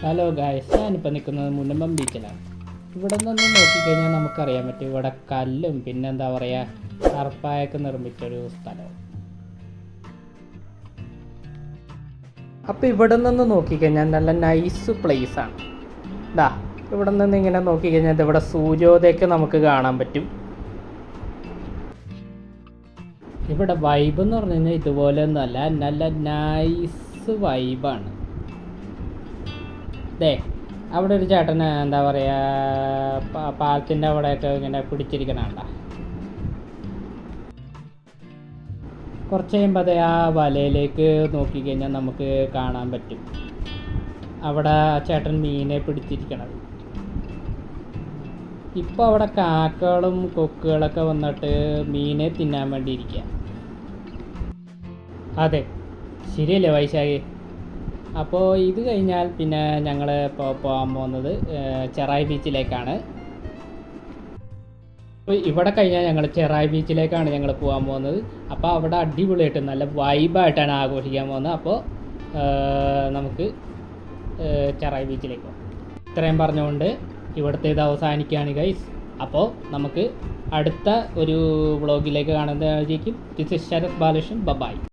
Hello guys, ഞാനിപ്പോൾ നിൽക്കുന്നത് മുനമ്പം ബീച്ചിലാണ്. ഇവിടെ നിന്ന് നോക്കിക്കഴിഞ്ഞാൽ നമുക്കറിയാൻ പറ്റും ഇവിടെ കല്ലും പിന്നെന്താ പറയുക കറുപ്പായൊക്കെ നിർമ്മിച്ചൊരു സ്ഥലം. അപ്പോൾ ഇവിടെ നിന്ന് നോക്കിക്കഴിഞ്ഞാൽ നല്ല നൈസ് പ്ലേസാണ്. ഇതാ ഇവിടെ നിന്ന് ഇങ്ങനെ നോക്കിക്കഴിഞ്ഞാൽ ഇവിടെ സൂര്യോദയമൊക്കെ നമുക്ക് കാണാൻ പറ്റും. ഇവിടെ വൈബ് എന്ന് പറഞ്ഞു കഴിഞ്ഞാൽ ഇതുപോലെ ഒന്നുമല്ല, നല്ല നൈസ് വൈബാണ്. അവിടെ ഒരു ചേട്ടന് എന്താ പറയുക പാലത്തിൻ്റെ അവിടെയൊക്കെ ഇങ്ങനെ പിടിച്ചിരിക്കണണ്ട. കുറച്ച് കഴിയുമ്പോൾ അതേ ആ വലയിലേക്ക് നോക്കിക്കഴിഞ്ഞാൽ നമുക്ക് കാണാൻ പറ്റും അവിടെ ചേട്ടൻ മീനെ പിടിച്ചിരിക്കണത്. ഇപ്പോൾ അവിടെ കാക്കകളും കൊക്കുകളൊക്കെ വന്നിട്ട് മീനെ തിന്നാൻ വേണ്ടി ഇരിക്കുക. അതെ, ശരിയല്ലേ വൈശാഖി? അപ്പോൾ ഇത് കഴിഞ്ഞാൽ പിന്നെ ഞങ്ങൾ ഇപ്പോൾ പോകാൻ പോകുന്നത് ചെറായി ബീച്ചിലേക്കാണ്. അപ്പോൾ ഇവിടെ കഴിഞ്ഞാൽ ഞങ്ങൾ ചെറായി ബീച്ചിലേക്കാണ് ഞങ്ങൾ പോകാൻ പോകുന്നത്. അപ്പോൾ അവിടെ അടിപൊളിയായിട്ട് നല്ല വൈബായിട്ടാണ് ആഘോഷിക്കാൻ പോകുന്നത്. അപ്പോൾ നമുക്ക് ചെറായി ബീച്ചിലേക്ക് പോകാം. ഇത്രയും പറഞ്ഞുകൊണ്ട് ഇവിടുത്തെ ഇത് അവസാനിക്കുകയാണ് ഗൈസ്. അപ്പോൾ നമുക്ക് അടുത്ത ഒരു വ്ളോഗിലേക്ക് കാണുന്നതായിരിക്കും. This is Sarath Balakrishnan. By.